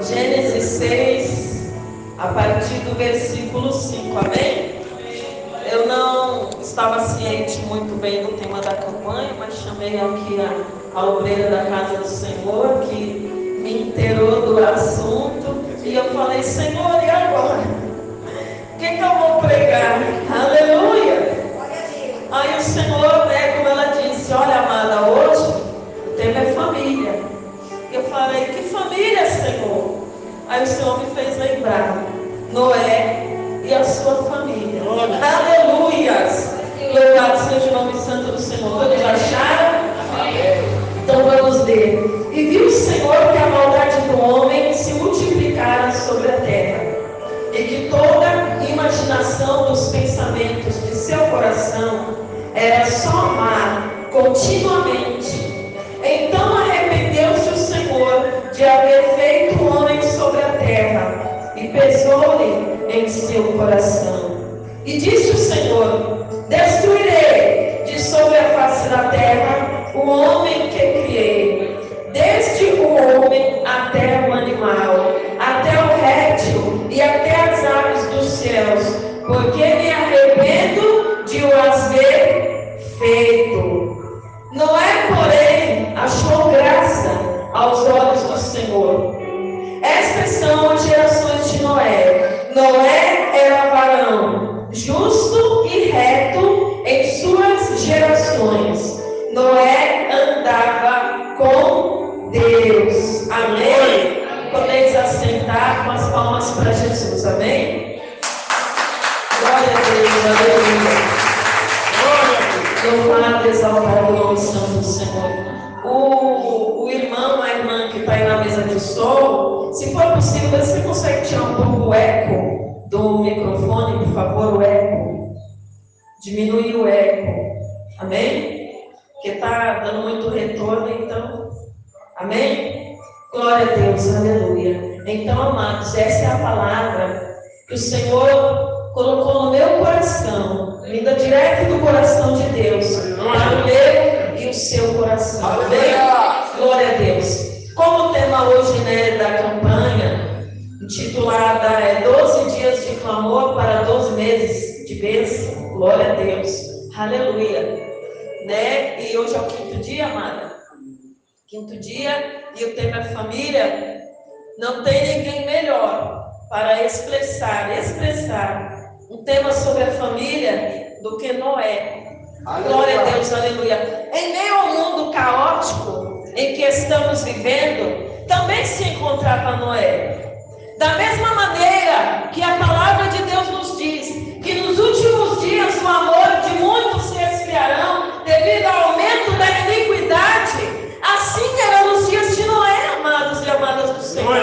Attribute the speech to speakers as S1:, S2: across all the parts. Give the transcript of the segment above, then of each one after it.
S1: Gênesis 6, a partir do versículo 5, amém? Eu não estava ciente muito bem do tema da campanha, mas chamei aqui a obreira da casa do Senhor, que me inteirou do assunto, e eu falei: Senhor, e agora? O que eu vou pregar? Aleluia! Aí o Senhor, como ela disse: olha, amada, hoje o tema é família. Eu falei: que família, Senhor? Aí o Senhor me fez lembrar Noé e a sua família. Aleluias! Louvado seja o nome santo do Senhor. Todos acharam? Então vamos ler. E viu o Senhor que a maldade do homem se multiplicara sobre a terra, e que toda imaginação dos pensamentos de seu coração era só mal continuamente. Então arrependeu-se o Senhor de haver feito o homem sobre a terra, e pesou-lhe em seu coração. E disse o Senhor: destruirei de sobre a face da terra o homem que criei, desde o homem até o animal, até o réptil e até as aves dos céus, porque me arrependo de o haver feito. Noé, porém, achou graça aos olhos do Senhor. Estas são as gerações de Noé. Noé era varão justo e reto em suas gerações. Noé andava com Deus. Amém? Podeis assentar com as palmas para Jesus. Amém? Glória a Deus, aleluia. Louvado, exaltado o nome santo do Senhor. O irmão, a irmã que está aí na mesa de som, se for possível, você consegue tirar um pouco o eco do microfone, por favor, o eco. Diminuir o eco. Amém? Porque está dando muito retorno, então. Amém? Glória a Deus, aleluia. Então, amados, essa é a palavra que o Senhor colocou no meu coração, vinda direto do coração de Deus, para o meu e o seu coração. Amém? Glória a Deus. Como o tema hoje, da campanha, intitulada 12 dias de clamor para 12 meses de bênção. Glória a Deus. Aleluia. E hoje é o 5º dia, amada. 5º dia, e o tema é família. Não tem ninguém melhor para expressar um tema sobre a família do que Noé. Aleluia. Glória a Deus, aleluia. Em meio ao mundo caótico em que estamos vivendo, também se encontrava Noé. Da mesma maneira que a palavra de Deus nos diz que nos últimos dias o amor de muitos se esfriarão devido ao aumento da iniquidade, assim era nos dias de Noé, amados e amadas do Senhor.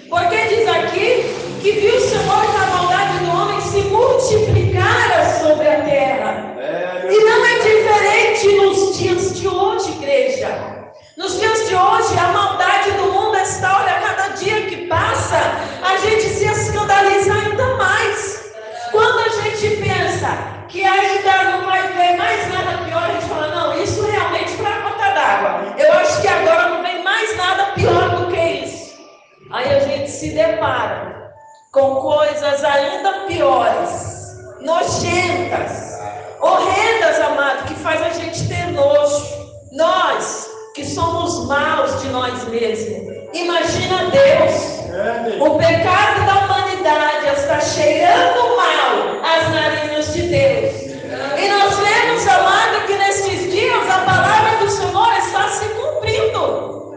S1: Porque diz aqui que viu o Senhor que a maldade do homem se multiplicara sobre a terra. E não é diferente nos dias de hoje, igreja. Nos dias de hoje, a maldade do mundo está, olha, cada dia que passa, a gente se escandaliza ainda mais. Quando a gente pensa que ainda não vai ver mais nada pior, a gente fala: não, isso realmente foi a gota d'água. Eu acho que agora não vem mais nada pior do que isso. Aí a gente se depara com coisas ainda piores, nojentas, horrendas, amado, que faz a gente ter nojo. Nós, que somos maus de nós mesmos, imagina Deus. O pecado da humanidade está cheirando mal às narinas de Deus. E nós vemos, amado, que nesses dias a palavra do Senhor está se cumprindo.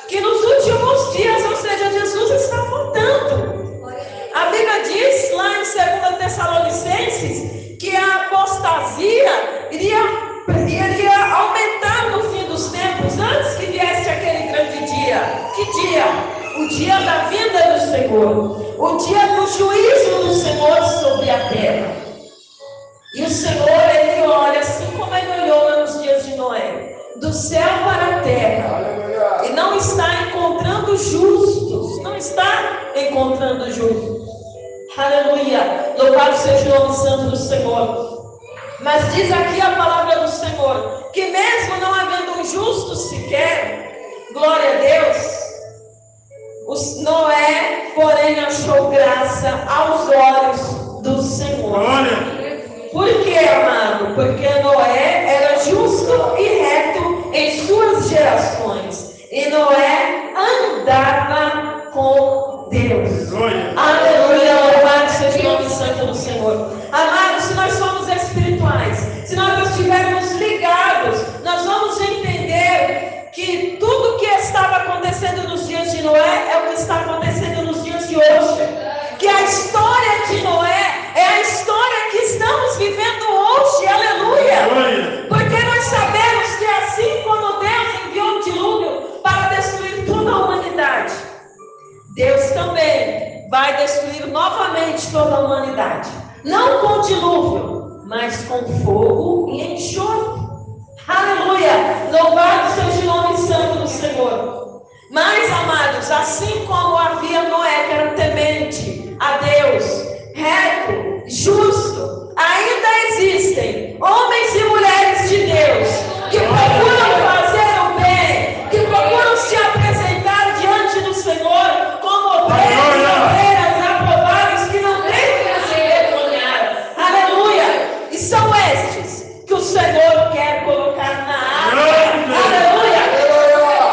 S1: Que nos últimos dias, ou seja, Jesus está voltando. A Bíblia diz lá em 2 Tessalonicenses que a apostasia iria aumentar no fim dos tempos, antes que viesse aquele grande dia. Que dia? O dia da vinda do Senhor, o dia do juízo do Senhor sobre a terra. E o Senhor, Ele olha assim como Ele olhou nos dias de Noé, do céu para a terra, e não está encontrando justos, não está encontrando justos. Aleluia, louvado seja o nome santo do Senhor. Mas diz aqui a palavra do Senhor, que mesmo não havendo um justo sequer, glória a Deus, o Noé, porém, achou graça aos olhos do Senhor. Por quê, amado? Porque Noé era justo e reto em suas gerações. E Noé andava com Deus. Aleluia, louvado seja o nome santo do Senhor. Amados, se nós somos espirituais, se nós estivermos ligados, nós vamos entender que tudo que estava acontecendo nos dias de Noé é o que está acontecendo nos dias de hoje. Que a história de Noé é a história que estamos vivendo hoje, aleluia. Porque nós sabemos que assim como Deus enviou o dilúvio para destruir toda a humanidade, Deus também vai destruir novamente toda a humanidade. Não com dilúvio, mas com fogo e enxofre. Aleluia! Louvado seja o nome santo do Senhor. Mas, amados, assim como havia Noé, que era temente a Deus, reto, justo, ainda existem homens e mulheres de Deus que procuram fazer o bem, que procuram se apresentar diante do Senhor como obreiros e obreiras aprovados, que não têm que se envergonhar. Aleluia! E são estes que o Senhor quer colocar na arca. Aleluia!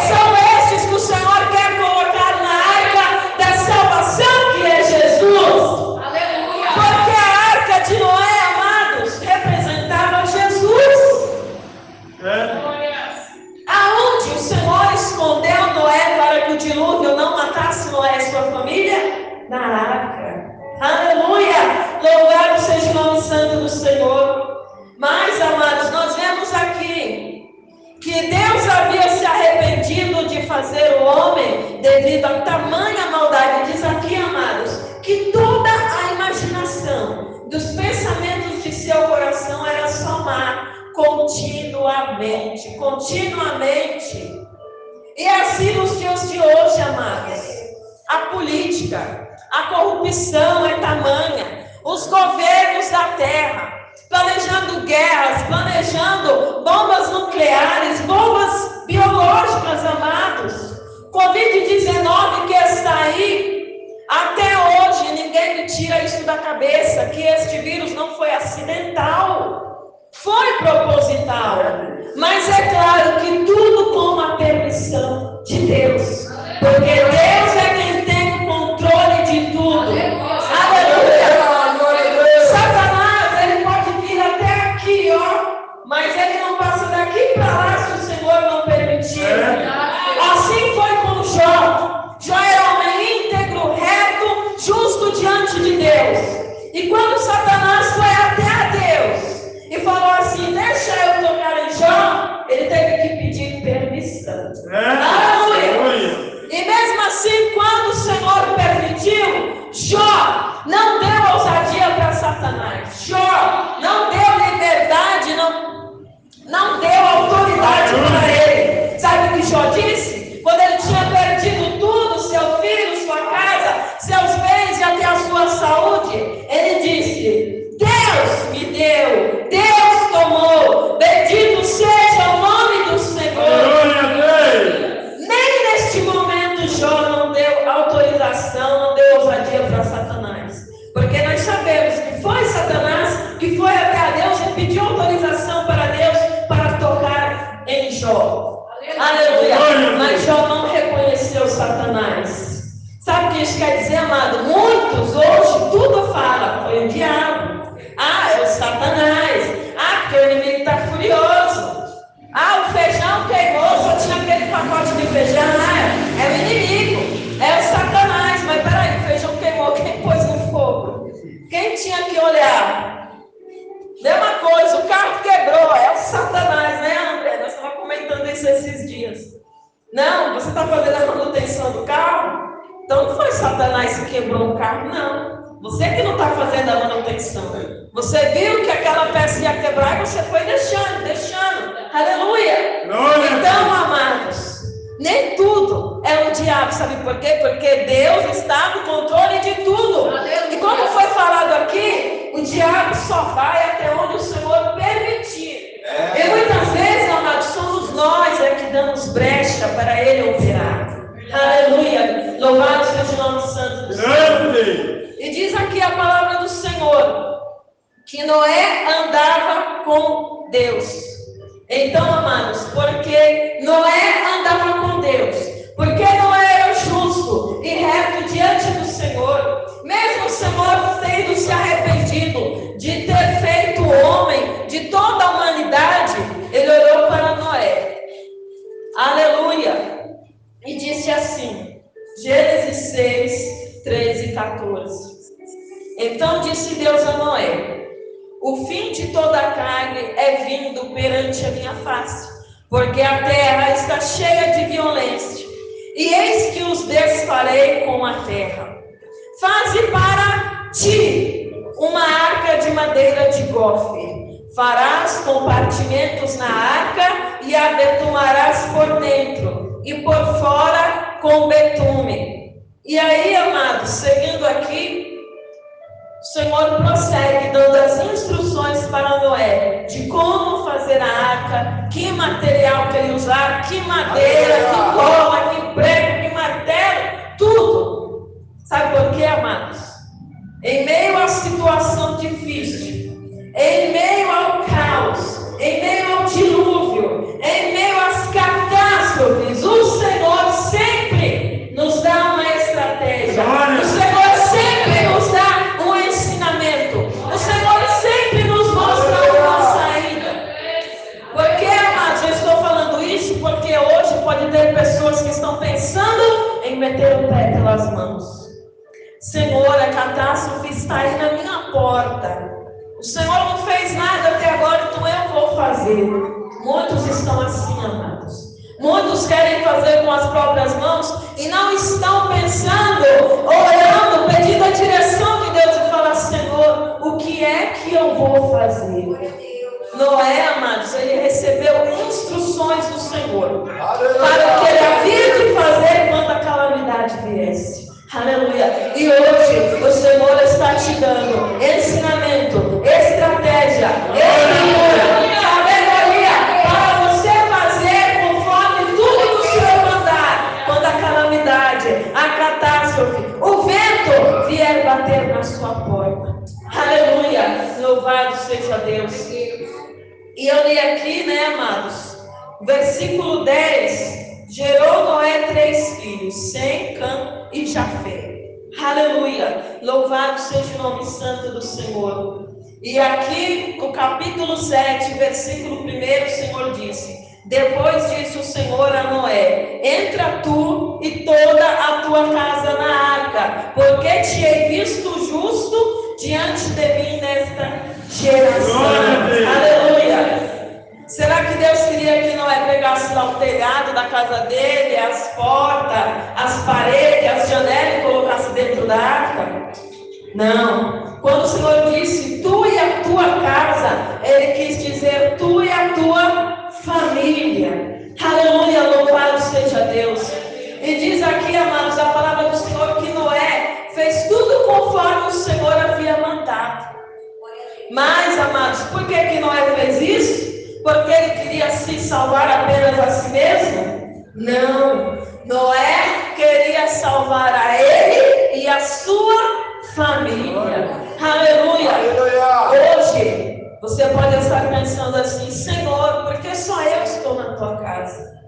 S1: São estes que o Senhor quer colocar na arca da salvação, que é Jesus. Aleluia! Porque a arca de Noé, amados, representava Jesus. Aonde o Senhor escondeu Noé para que o dilúvio não matasse Noé e sua família? Na arca. Aleluia! Louvado seja o nome santo do Senhor. Mas, amados, nós vemos aqui que Deus havia se arrependido de fazer o homem devido a tamanha maldade. Diz aqui, amados, que toda a imaginação dos pensamentos de seu coração era só má, continuamente. E assim nos dias de hoje, amados, a política, a corrupção é tamanha, os governos da terra planejando guerras, planejando bombas nucleares, bombas biológicas, amados. Covid-19 que está aí, até hoje ninguém me tira isso da cabeça, que este vírus não foi acidental, foi proposital. Mas é claro que tudo com a permissão de Deus, porque Deus é quem tem o controle de tudo. Aleluia! Satanás, ele pode vir até aqui, ó, mas ele não passa daqui para lá se o Senhor não permitir. Assim foi com Jó. Jó era homem íntegro, reto, justo diante de Deus. E quando Satanás foi até a Deus e falou assim, deixa eu tocar em Jó, ele teve que pedir permissão. Aleluia! E mesmo assim, quando o Senhor permitiu, Jó não deu ousadia para Satanás. Jó não deu liberdade, não deu autoridade para ele. Sabe o que Jó disse? Quando ele tinha perdido tudo, seu filho, sua casa, seus bens e até a sua saúde, ele disse, Deus me deu, Deus tomou, bendito seja o nome do Senhor. Nem neste momento Jó não deu autorização, não deu ousadia para Satanás. Porque nós sabemos que foi Satanás que foi até a Deus e pediu autorização para Deus para tocar em Jó. Aleluia! Mas Jó não reconheceu Satanás. Sabe o que isso quer dizer, amado? Muitos hoje tudo fala, foi o diabo. Ah, é o Satanás. Ah, porque o inimigo está furioso. Ah, o feijão queimou, só tinha aquele pacote de feijão. Ah, é o inimigo, é o Satanás. Mas peraí, o feijão queimou, quem pôs no fogo? Quem tinha que olhar? Mesma coisa, o carro quebrou, é o Satanás, né, André? Nós estávamos comentando isso esses dias. Não, você está fazendo a manutenção do carro? Então não foi Satanás que quebrou o carro, não. Você que não está fazendo a manutenção. Você viu que aquela peça ia quebrar e você foi deixando. Aleluia! Então, amados, nem tudo é o diabo, sabe por quê? Porque Deus está no controle de tudo. E como foi falado aqui, o diabo só vai até onde o Senhor permitir. E muitas vezes, amados, somos nós que damos brecha para ele operar. Aleluia! Louvado seja o nome santo do Senhor. E diz aqui a palavra do Senhor, que Noé andava com Deus. Então, amados, porque Noé andava com Deus, porque Noé era justo e reto diante do Senhor, mesmo o Senhor tendo se arrependido de ter feito o homem, de toda a humanidade, ele orou para Noé. Aleluia! E disse assim, Gênesis 6, 13 e 14. Então disse Deus a Noé: o fim de toda a carne é vindo perante a minha face, porque a terra está cheia de violência, e eis que os desfarei com a terra. Faze para ti uma arca de madeira de gofe. Farás compartimentos na arca e a betumarás por dentro e por fora com betume. E aí, amados, seguindo aqui, o Senhor prossegue dando as instruções para Noé de como fazer a arca, que material que ele usar, que madeira, que cola, que prego, que martelo, tudo. Sabe por quê, amados? Em meio à situação difícil, em meio ao caos, em meio ao dilúvio, em meio às catástrofes, o Senhor sempre nos dá uma estratégia. O Senhor sempre nos dá um ensinamento. O Senhor sempre nos mostra uma saída. Por que, amados, eu estou falando isso? Porque hoje pode ter pessoas que estão pensando em meter o pé pelas mãos. Senhor, a catástrofe está aí na minha porta. O Senhor não fez nada até agora, então eu vou fazer. Muitos estão assim, amados. Muitos querem fazer com as próprias mãos e não estão pensando, orando, pedindo a direção de Deus e falar: Senhor, o que é que eu vou fazer? Noé, amados, ele recebeu instruções do Senhor para o que ele havia de fazer quando a calamidade viesse. Aleluia. E hoje o Senhor está te dando ensinamento, estratégia, escritura, sabedoria para você fazer conforme tudo que o Senhor mandar. Quando a calamidade, a catástrofe, o vento vier bater na sua porta. Aleluia. Louvado seja Deus. E eu li aqui, né, amados, versículo 10. Gerou Noé 3 filhos, Sem, Cã e Jafé. Aleluia. Louvado seja o nome santo do Senhor. E aqui no capítulo 7, versículo 1, o Senhor disse: depois disse o Senhor a Noé: entra tu e toda a tua casa na arca, porque te hei visto justo diante de mim nesta geração. Aleluia. Será que Deus queria que Noé pegasse lá o telhado da casa dele, as portas, as paredes, as janelas e colocasse dentro da arca? Não. Quando o Senhor disse tu e a tua casa, Ele quis dizer tu e a tua família. Aleluia, louvado seja Deus. E diz aqui, amados, a palavra do Senhor que Noé fez tudo conforme o Senhor havia mandado. Mas, amados, por que Noé fez isso? Porque ele queria se salvar apenas a si mesmo? Não. Noé queria salvar a ele e a sua família. Aleluia. Hoje você pode estar pensando assim: Senhor, por que só eu estou na tua casa?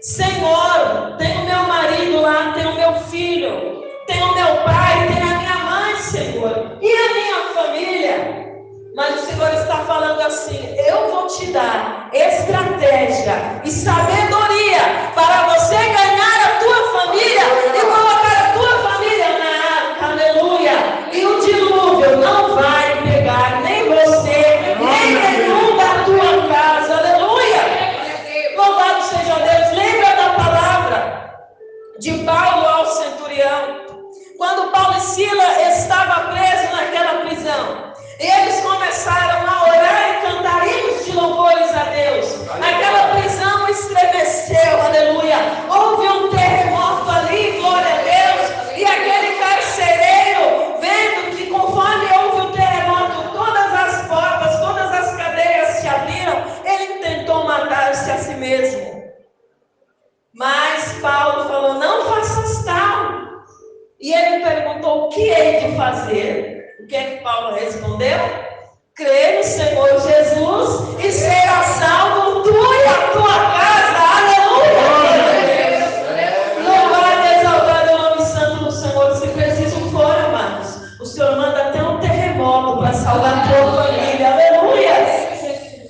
S1: Senhor, tem o meu marido lá, tem o meu filho, tem o meu pai, tem a minha mãe, Senhor, e a minha família. Mas o Senhor está falando assim: eu vou te dar estratégia e sabedoria para você ganhar a tua família e colocar a tua família na arca. Aleluia. E o dilúvio não vai pegar nem você, nem nenhum da tua casa. Aleluia. Louvado seja Deus. Lembra da palavra de Paulo ao centurião? Quando Paulo e Silas estavam presos naquela prisão, eles começaram a orar e cantar hinos de louvores a Deus. Aquela prisão estremeceu, aleluia. Houve um terremoto ali, glória a Deus. E aquele carcereiro, vendo que conforme houve o terremoto, todas as portas, todas as cadeias se abriram, ele tentou matar-se a si mesmo. Mas Paulo falou: não faças tal. que hei de fazer? O que é que Paulo respondeu? Crer no Senhor Jesus e será salvo tu e a tua casa. Aleluia! Louvado e exaltado é o nome santo do Senhor. Se preciso for, amados, o Senhor manda até um terremoto para salvar a tua família. Aleluia!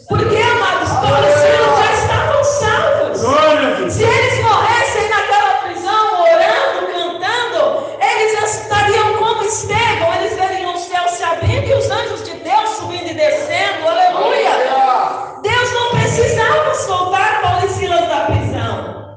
S1: Porque, amados, todos os filhos já estavam salvos. Se eles morressem naquela prisão, orando, cantando, eles estariam como Estevão. Eles veriam o céu se abrindo e os anjos de Deus subindo e descendo. Aleluia! Deus não precisava soltar Paulo e Silas da prisão.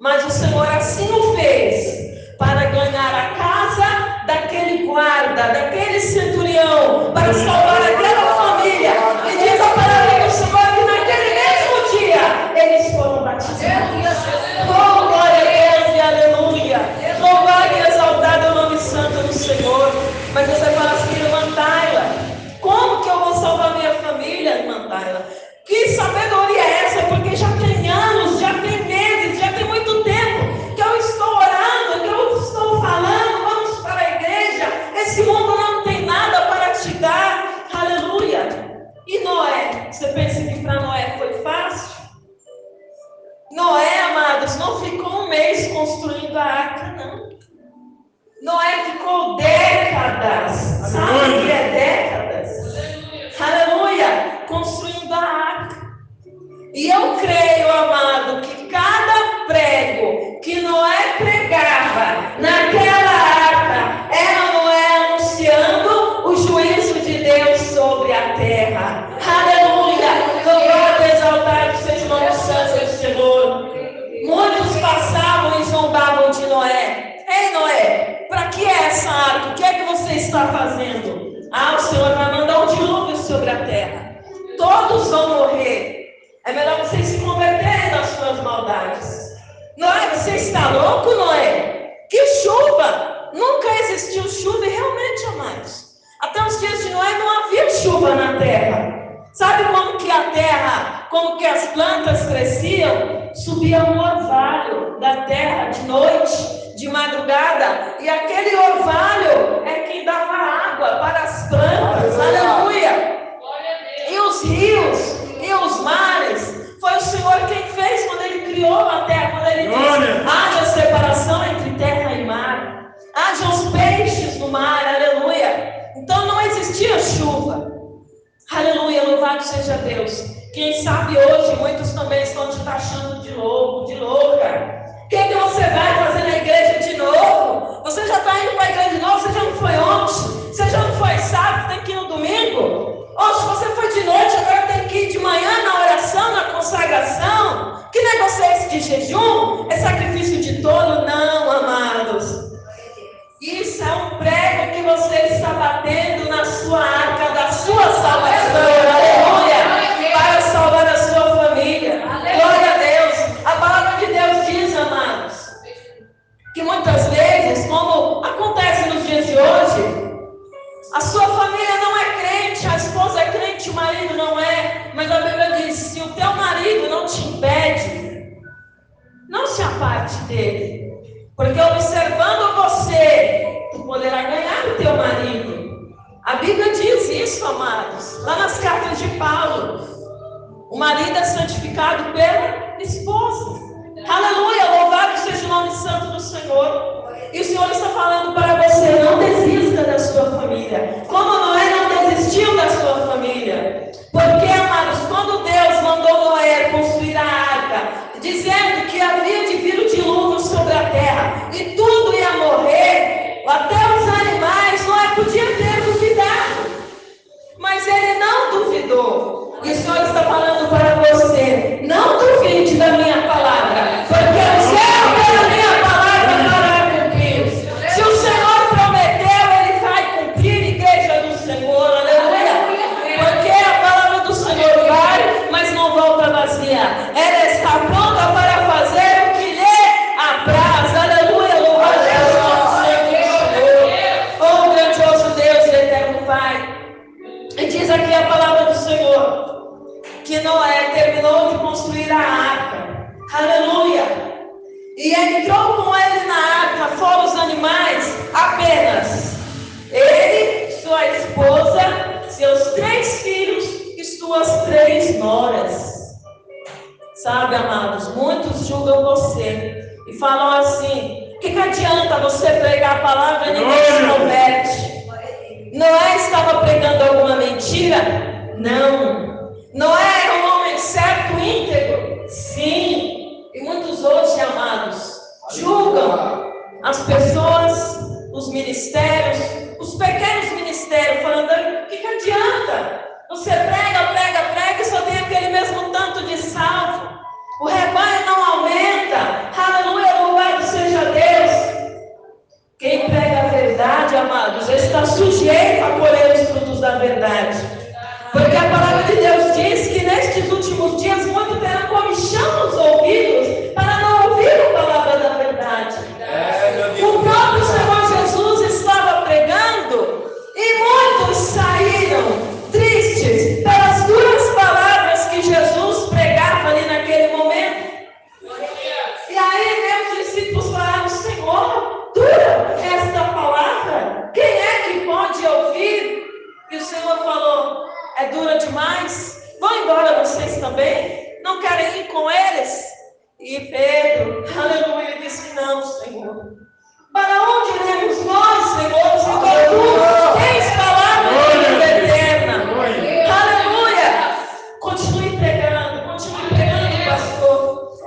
S1: Mas o Senhor assim o fez para ganhar a casa daquele guarda, daquele centurião, para salvar aquela família. E diz a palavra do Senhor que naquele mesmo dia eles foram batizados. Oh, glória a Deus e aleluia. Louvado e exaltado é o nome santo do Senhor. Mas você fala assim, irmã Tayla, como que eu vou salvar minha família, irmã Tayla? Que sabedoria é essa? Porque já tem anos, já tem meses, já tem muito tempo que eu estou orando, que eu estou falando, vamos para a igreja. Esse mundo não tem nada para te dar. Aleluia. E Noé? Você pensa que para Noé foi fácil? Noé, amados, não ficou um mês construindo a arca, não. Noé ficou décadas. Sabe o que é décadas? Aleluia. Construindo a arca. E eu creio, amado, que cada prego que Noé pregava naquela arca era Noé anunciando o juízo de Deus sobre a terra. Aleluia! Louvado e exaltado seja o nome santo do Senhor. Muitos passavam e zombavam de Noé. Ei, Noé, para que é essa arca? O que é que você está fazendo? Ah, o Senhor vai mandar um dilúvio sobre a terra. Todos vão morrer. É melhor vocês se converterem das suas maldades. Noé, você está louco, Noé? Que chuva! Nunca existiu chuva e realmente, amados, até os dias de Noé não havia chuva na terra. Sabe como que a terra, como que as plantas cresciam? Subia um orvalho da terra de noite, de madrugada, e aquele orvalho é quem dava água para as plantas. Aleluia! E os rios e os mares, foi o Senhor quem fez quando Ele criou a terra, quando Ele disse, haja separação entre terra e mar, haja os peixes no mar, aleluia. Então não existia chuva, aleluia, louvado seja Deus. Quem sabe hoje, muitos também estão te taxando de louco, de louca. O que você vai fazer na igreja de novo? Você já está indo para a igreja de novo, você já não foi ontem, você já não foi sábado, tem que ir no domingo. Ou se você foi de noite, agora tem que ir de manhã na oração, na consagração. Que negócio é esse de jejum? É sacrifício de tolo? Não, amados. Isso é um prego que você está batendo na sua arca da sua salvação. Aleluia! Para salvar a sua família. Glória a Deus. A palavra de Deus diz, amados, que muitas vezes, como acontece nos dias de hoje, a sua família não é crente, a esposa é crente, o marido não é. Mas a Bíblia diz, se o teu marido não te impede, não se aparte dele. Porque observando você, tu poderá ganhar o teu marido. A Bíblia diz isso, amados, lá nas cartas de Paulo. O marido é santificado pela esposa. Aleluia, louvado seja o nome santo do Senhor. E o Senhor está falando para você, não desista da sua família. Como Noé não desistiu da sua família. Porque, amados, quando Deus mandou Noé construir a arca, dizendo que havia de vir o dilúvio sobre a terra, e tudo ia morrer, até os animais, Noé podia ter duvidado. Mas ele não duvidou. E o Senhor está falando para você, não duvide da minha palavra, porque o céu pela minha palavra para cumprir. Se o Senhor prometeu, Ele vai cumprir, igreja do Senhor, aleluia. Porque, Sabe, amados, muitos julgam você e falam assim: o que adianta você pregar a palavra e ninguém se converte? Noé estava pregando alguma mentira? Não. Noé era um homem certo, íntegro? Sim. E muitos hoje, amados, julgam as pessoas, os ministérios, os pequenos ministérios, falando: o que adianta? Você prega e só tem aquele mesmo tanto de salvo. O rebanho não aumenta. Aleluia, louvado seja Deus. Quem prega a verdade, amados, está sujeito a colher os frutos da verdade. Porque a palavra de Deus diz que nestes últimos dias muitos terão comichão nos ouvidos para não ouvir a palavra da verdade. O próprio Senhor Jesus estava pregando e muitos saíram tristes pelas duras palavras que Jesus pregava ali naquele momento. E aí meus discípulos falaram: Senhor, dura esta palavra, quem é que pode ouvir? E o Senhor falou: é dura demais? Vão embora vocês também? Não querem ir com eles? E Pedro, aleluia, disse: não, Senhor. Para onde iremos nós, Senhor? Se tu tens palavra de vida eterna. Aleluia! Continue pregando, pastor,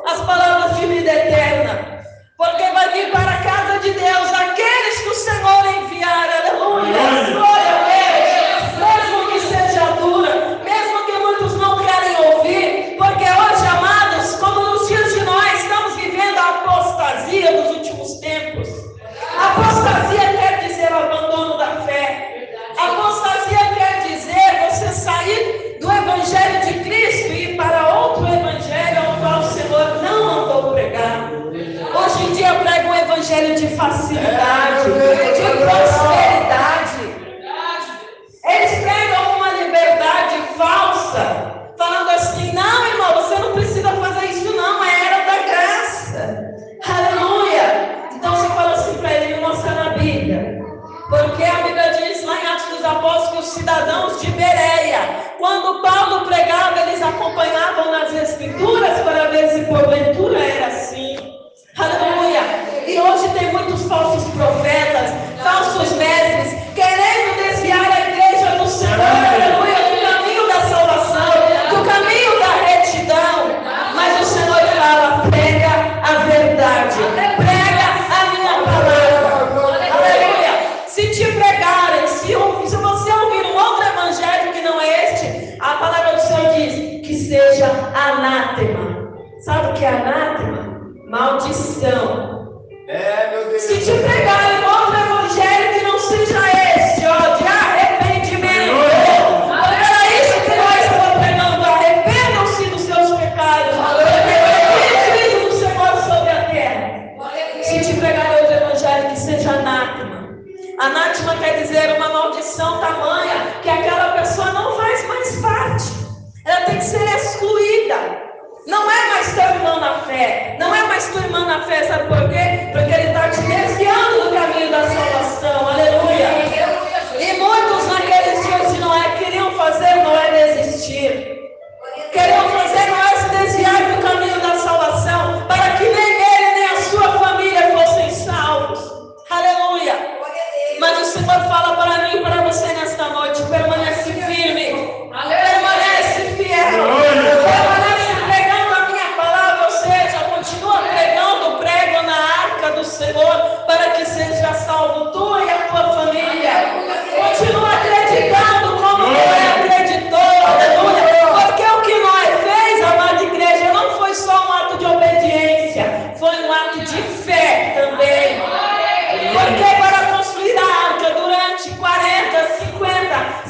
S1: as palavras de vida eterna. Porque vai vir para a casa de Deus aqueles que o Senhor enviar. Aleluia! Glória a Deus! Mesmo que seja dura, mesmo que muitos não querem ouvir, porque hoje, amados, como nos dias de nós, estamos vivendo a apostasia dos últimos tempos. Apostasia quer dizer o abandono da fé. Apostasia quer dizer você sair do Evangelho de Cristo e ir para outro Evangelho ao qual o Senhor não mandou pregar. Hoje em dia prega um Evangelho de facilidade, de prosperidade. Eles pregam uma liberdade falsa, falando assim: não, irmão, você não precisa fazer isso não, é era da graça. Aleluia! Então você fala assim para ele: me mostra na Bíblia. Porque a Bíblia diz lá em Atos dos Apóstolos que os cidadãos de Bereia, quando Paulo pregava, eles acompanhavam nas Escrituras para ver se porventura era assim. Aleluia! E hoje tem muitos falsos profetas, falsos mestres, querendo desviar a igreja do Senhor, aleluia, do caminho da salvação, do caminho da retidão. Mas o Senhor fala: prega a verdade, prega a minha palavra. Aleluia! Se te pregarem, se você ouvir um outro evangelho que não é este, a palavra do Senhor diz que seja anátema. Sabe o que é anátema? Maldição.
S2: Meu Deus.
S1: Se te pregarem outro evangelho que não seja este, ó, de arrependimento. Era isso que nós estamos pregando: arrependam-se dos seus pecados. Porque o do Senhor sobre a terra. Se te pregarem outro evangelho que seja anátema. Anátema quer dizer uma maldição tamanha que aquela pessoa não faz mais parte. Ela tem que ser excluída. Não é mais teu irmão na fé. Não é mais tua irmã na fé. Sabe por quê? Porque ele está te desviando do caminho da salvação. Aleluia. E muitos naqueles dias de Noé queriam fazer Noé desistir. Queriam fazer Noé se desviar do caminho da salvação, para que nem ele nem a sua família fossem salvos. Aleluia. Mas o Senhor fala para mim e para você nesta noite: permanece firme, permanece fiel, permanece pregando a minha palavra, ou seja, continua pregando, prego na arca do Senhor, para que seja salvo tu e a tua família. Continua acreditando como Noé acreditou, aleluia, porque o que Noé fez, amada igreja, não foi só um ato de obediência, foi um ato de fé também. Porque para construir a arca durante 40, 50,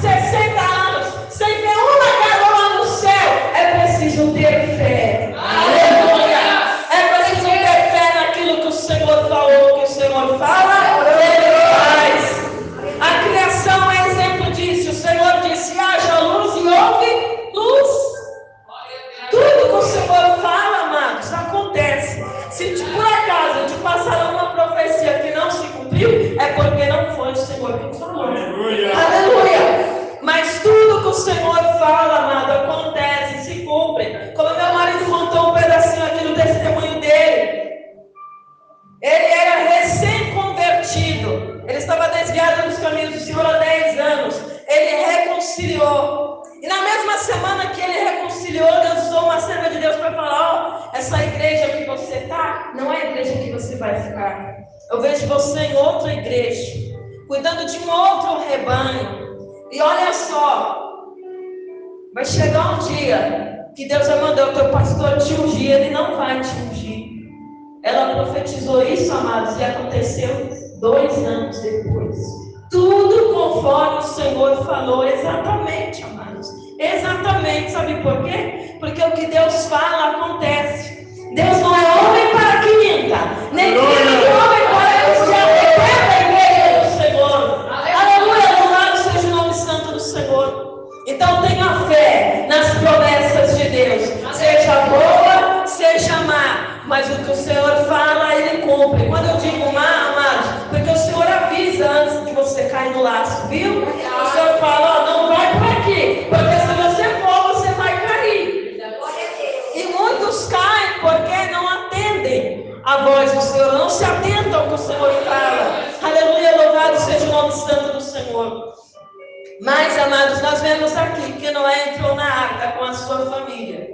S1: 60 anos, sem ver uma garoa no céu, é preciso ter fé. Aleluia! É preciso ter fé naquilo que o Senhor falou, que o Senhor fala, ele faz. A criação é exemplo disso. O Senhor disse: haja luz e houve luz. Tudo que o Senhor fala, amados, acontece. Se por acaso te passaram uma profecia que não se cumpriu, é porque não foi o Senhor que falou. Aleluia! Aleluia! Mas tudo que o Senhor fala, amado, acontece, se cumpre. Como meu marido contou um os caminhos do Senhor há 10 anos. Ele reconciliou. E na mesma semana que ele reconciliou, Deus usou uma serva de Deus para falar: ó, essa igreja que você está, não é a igreja que você vai ficar. Eu vejo você em outra igreja, cuidando de um outro rebanho. E olha só, vai chegar um dia que Deus vai mandar o teu pastor te ungir, ele não vai te ungir. Ela profetizou isso, amados, e aconteceu 2 anos depois. Tudo conforme o Senhor falou, exatamente, amados. Exatamente, sabe por quê? Porque o que Deus fala acontece. Deus não é homem para que minta, nem filho de homem para que se arrependa a igreja do Senhor. Aleluia, louvado seja o nome santo do Senhor. Então tenha fé nas promessas de Deus, seja boa, seja má, mas o que o Senhor fala, Ele cumpre. Quando eu digo má, amados, porque o Senhor avisa antes de você cair no laço, viu? O Senhor fala: ó, não vai por aqui, porque se você for, você vai cair. E muitos caem porque não atendem a voz do Senhor, não se atentam ao que o Senhor fala. Aleluia, louvado seja o nome santo do Senhor. Mas, amados, nós vemos aqui que Noé entrou na arca com a sua família.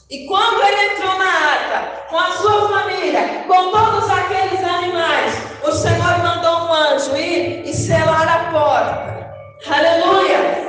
S1: E quando ele entrou na arca com a sua família, com todos aqueles animais, o Senhor mandou um anjo ir e selar a porta. Aleluia!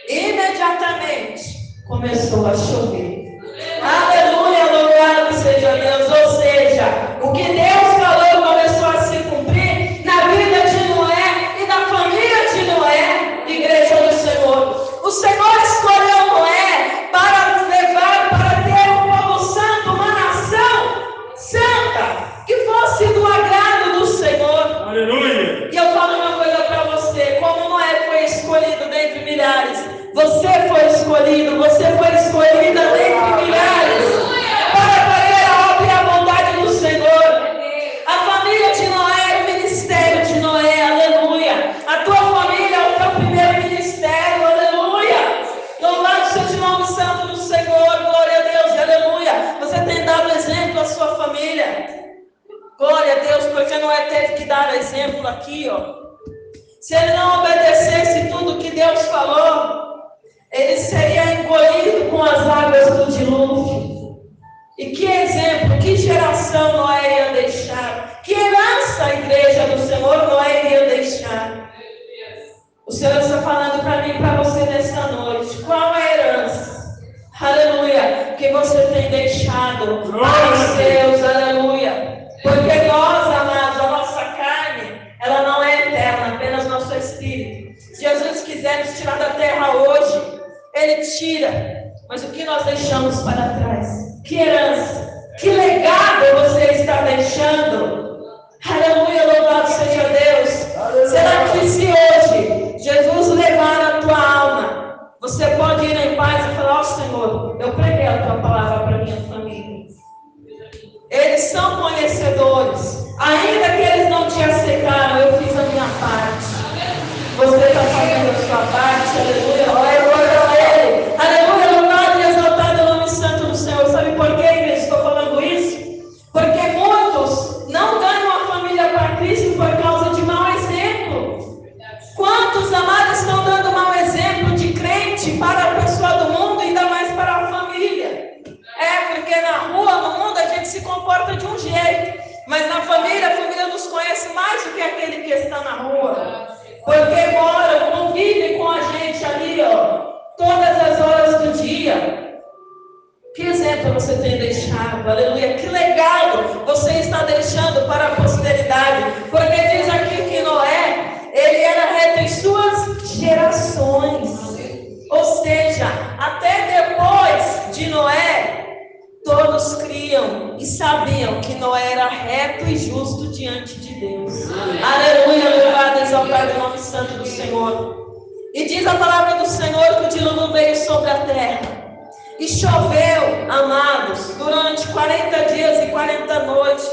S1: Imediatamente começou a chover. Aleluia, louvado seja Deus. Ou seja, o que Deus falou começou a se cumprir na vida de Noé e na família de Noé, igreja do Senhor. O Senhor escolheu Noé para levar, para ter um povo santo, uma nação santa, que fosse do agrado do Senhor.
S2: Aleluia!
S1: E eu falo uma coisa para você: como Noé foi escolhido dentre milhares, você foi escolhido, você foi escolhida dentre milhares, para fazer a obra e a vontade do Senhor. A família de Noé, o ministério de Noé, aleluia. A tua família é o teu primeiro ministério, aleluia. Louvado seja o nome santo do Senhor, glória a Deus, aleluia. Você tem dado exemplo à sua família. Glória a Deus, porque Noé teve que dar exemplo aqui, ó. Se ele não obedecesse tudo que Deus falou, ele seria engolido com as águas do dilúvio. E que exemplo, que geração Noé ia deixar? Que herança a igreja do Senhor Noé iria deixar? O Senhor está falando para mim e para você nesta noite. Qual é a herança? Aleluia, que você tem deixado para os seus, aleluia. Porque nós, amados, a nossa carne, ela não é eterna, apenas nosso espírito. Se Jesus quiser nos tirar da terra hoje, Ele tira. Mas o que nós deixamos para trás? Que herança, que legado você está deixando? Aleluia, louvado seja Deus. Será que se hoje Jesus levar a tua alma, você pode ir em paz e falar: ó Senhor, eu preguei a tua palavra para minha família. Eles são conhecedores. Ainda que eles não te aceitaram, eu fiz a minha parte. Você está fazendo a sua parte, aleluia. Glória a Ele. Aleluia, louvado e exaltado é o nome santo do Senhor. Sabe por que, igreja, estou falando isso? Porque muitos não ganham a família para Cristo por causa de mau exemplo. Quantos amados estão dando mau exemplo de crente para a pessoa do mundo, ainda mais para a família? É, porque na rua, no mundo, a gente se comporta de um jeito, mas na família, a família nos conhece mais do que aquele que está na rua. Porque moram, convivem com a gente ali, ó, todas as horas do dia. Que exemplo você tem deixado, aleluia? Que legado você está deixando para a posteridade? Porque diz aqui que Noé, ele era reto em suas gerações. Ou seja, até depois de Noé, todos criam e sabiam que Noé era reto e justo diante de Deus. Aleluia, louvado e exaltado o nome santo do Senhor. E diz a palavra do Senhor que o dilúvio veio sobre a terra. E choveu, amados, durante 40 dias e 40 noites.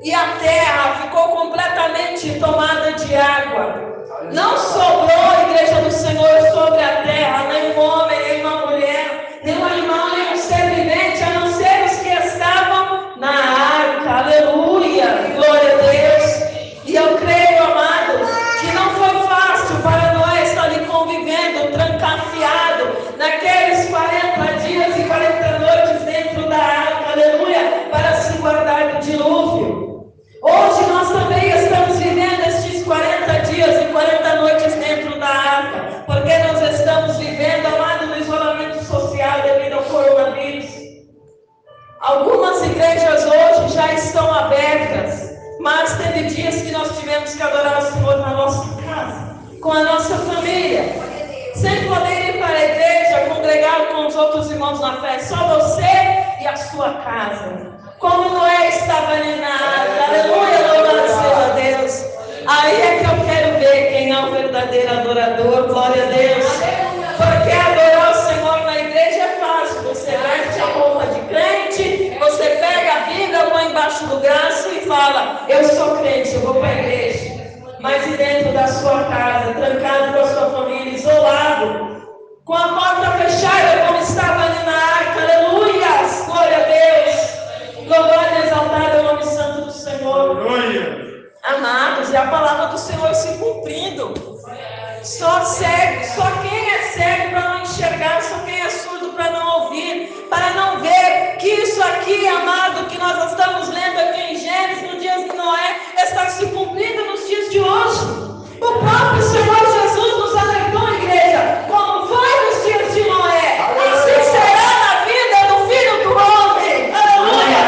S1: E a terra ficou completamente tomada de água. Não sobrou, igreja do Senhor, sobre a terra, nem um homem, nem uma mulher, nem um animal, nem um ser vivente, a não ser os que estavam na arca. Aleluia, glória a Deus. E eu creio, amados, que não com a nossa família, sem poder ir para a igreja, congregar com os outros irmãos na fé, só você e a sua casa. Como Noé estava ali na arca, aleluia, louvado seja Deus. Aí é que eu quero ver quem é o verdadeiro adorador, glória a Deus. Porque adorar o Senhor na igreja é fácil, você veste a roupa de crente, você pega a Bíblia, põe embaixo do braço e fala, eu sou crente, eu vou para a igreja. Mas e dentro da sua casa, trancado com a sua família, isolado, com a porta fechada, como estava ali na arca, aleluia, glória a Deus, louvado e exaltado é o nome santo do Senhor.
S2: Aleluia.
S1: Amados, é a palavra do Senhor se cumprindo. Só cego, só quem é cego para não enxergar, só quem é surdo para não ouvir, para não ver que isso aqui, amado, que nós estamos lendo aqui em Gênesis, no dia de Noé, está se cumprindo nos dias de hoje. O próprio Senhor Jesus nos alertou, igreja, como foi nos dias de Noé, assim será na vida do Filho do Homem. Aleluia!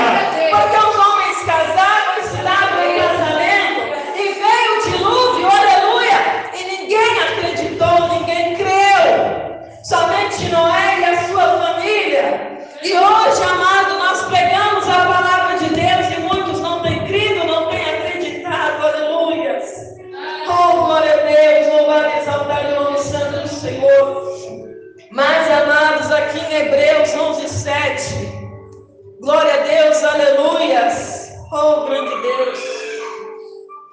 S1: Porque os homens casaram, estavam em casamento, e veio o dilúvio, aleluia, e ninguém acreditou, ninguém creu, somente Noé e a sua família. E hoje, amado, nós pregamos a palavra de Deus e muitos não têm crido, não têm acreditado, aleluia. Oh, glória a Deus, louvado e exaltado o nome santo do Senhor. Mas, amados, aqui em Hebreus 11:7, glória a Deus, aleluias. Oh, grande Deus.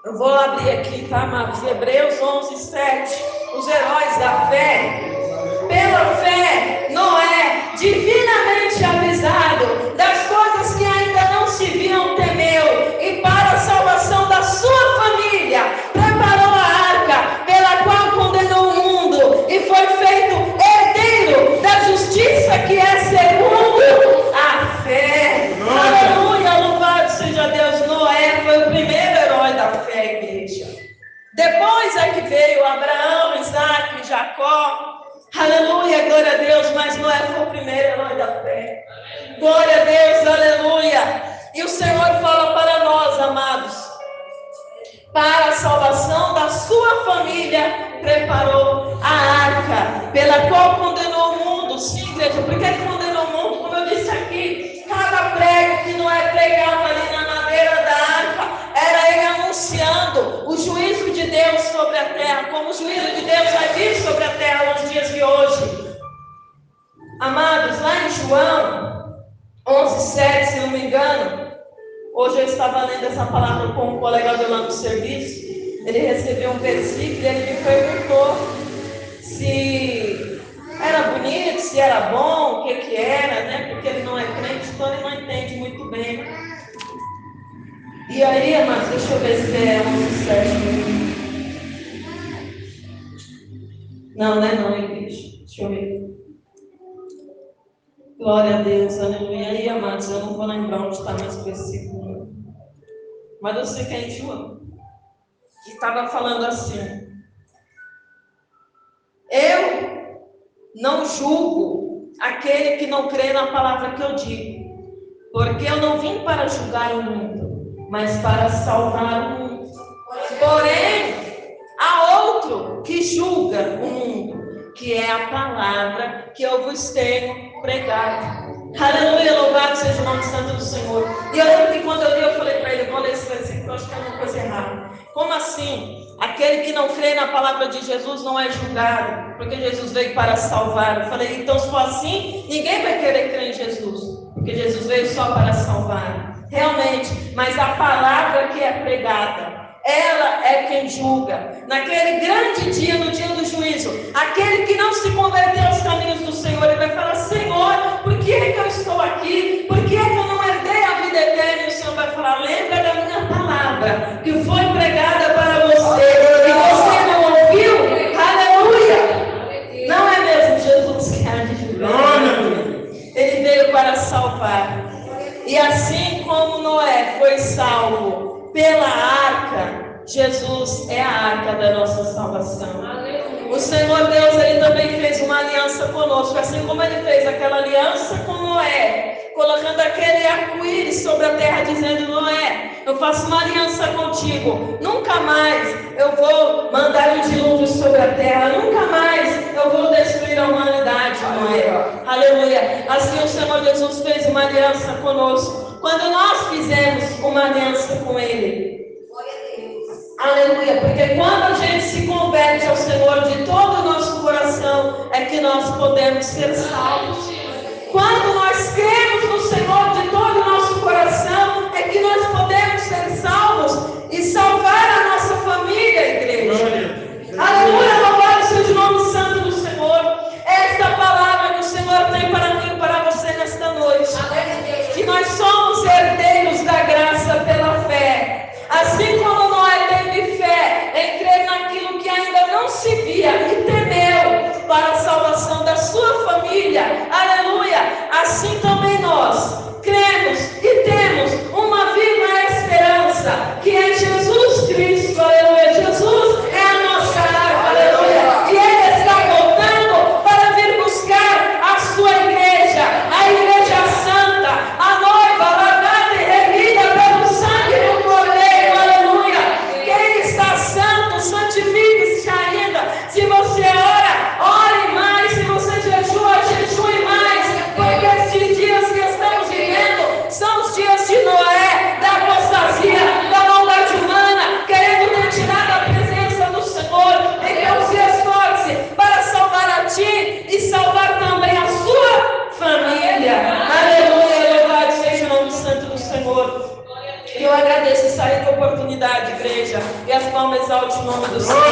S1: Eu vou abrir aqui, tá, amados? Hebreus 11:7. Os heróis da fé. Pela fé, Noé, divinamente avisado das coisas que ainda não se viam, temeu, e para a salvação da sua família, preparou a arca, pela qual condenou o mundo, e foi feito herdeiro da justiça que é segundo a fé. Aleluia, louvado seja Deus. Noé foi o primeiro herói da fé, igreja. Depois é que veio Abraão, Isaac e Jacó. Aleluia, glória a Deus, mas Noé foi o primeiro herói da fé. Glória a Deus, aleluia. E o Senhor fala para nós, amados, para a salvação da sua família, preparou a arca, pela qual condenou o mundo. Sim, igreja, por que ele condenou o mundo? Como eu disse aqui, cada prego que Noé pregava ali na madeira da arca, era ele anunciando o juízo de Deus sobre a terra, como o juízo de Deus vai vir sobre a terra nos dias de hoje. Amados, lá em João 11:7, se não me engano, hoje eu estava lendo essa palavra com um colega meu lá no serviço, ele recebeu um versículo e ele me perguntou se era bonito, se era bom, o que era, né? Porque ele não é crente, então ele não entende muito bem. E aí, amados, deixa eu ver se é 11:7. Não, não é não, igreja. Deixa eu ver. Glória a Deus, aleluia. E aí, amados, eu não vou lembrar onde está mais o versículo. Mas eu sei que é em João. Que estava falando assim. Eu não julgo aquele que não crê na palavra que eu digo. Porque eu não vim para julgar o mundo, mas para salvar o mundo. Porém, há outro que julga o mundo, que é a palavra que eu vos tenho pregado. Aleluia, louvado seja o nome santo do Senhor. E eu lembro que quando eu li, eu falei para ele, eu vou ler esse versículo, eu acho que é uma coisa errada. Como assim? Aquele que não crê na palavra de Jesus não é julgado, porque Jesus veio para salvar. Eu falei, então se for assim, ninguém vai querer crer em Jesus, porque Jesus veio só para salvar. Realmente, mas a palavra que é pregada, ela é quem julga. Naquele grande dia, no dia do juízo, aquele que não se converteu aos caminhos do Senhor, ele vai falar, Senhor, por que é que eu estou aqui? Por que é que eu não herdei a vida eterna? E o Senhor vai falar, lembra da minha palavra, que foi pregada para você, e você não ouviu? Aleluia! Não é mesmo Jesus que há de julgar? Ele veio para salvar. E assim como Noé foi salvo pela arca, Jesus é a arca da nossa salvação. O Senhor Deus, Ele também fez uma aliança conosco, assim como Ele fez aquela aliança com Noé, colocando aquele arco-íris sobre a terra, dizendo: Noé, eu faço uma aliança contigo, nunca mais eu vou mandar um dilúvio sobre a terra, nunca mais eu vou destruir a humanidade, Noé. Aleluia. Assim o Senhor Jesus fez uma aliança conosco, quando nós fizemos uma aliança com Ele. Aleluia, porque quando a gente se converte ao Senhor de todo o nosso coração, é que nós podemos ser salvos. Quando nós cremos no Senhor de todo o nosso coração, é que nós podemos ser salvos e salvar a nossa família, igreja. Aleluia, louvado seja o nome santo do Senhor. Esta palavra que o Senhor tem para mim e para você nesta noite, que nós somos herdeiros da graça pela fé. Assim como Noé teve fé em crer naquilo que ainda não se via e temeu para a salvação da sua família, aleluia, assim também nós cremos e temos uma viva esperança, que é Jesus Cristo, aleluia. Jesus é a nossa arca, aleluia, e Ele está voltando para vir buscar a sua igreja, a igreja santa, a noiva lavada e remida pelo sangue do Cordeiro, aleluia. Quem está santo, santifique-se ainda. Se você ora, ore mais. Se você jejua, jejue mais, porque esses dias que estamos vivendo são os dias de Noé, da apostasia, da maldade humana, querendo ter tirado a presença do Senhor. Então se esforce para salvar a ti e salvar também a sua família. Aleluia, louvado seja o nome santo do Senhor. E eu agradeço essa rica oportunidade, igreja, e as palmas exalte o nome do Senhor.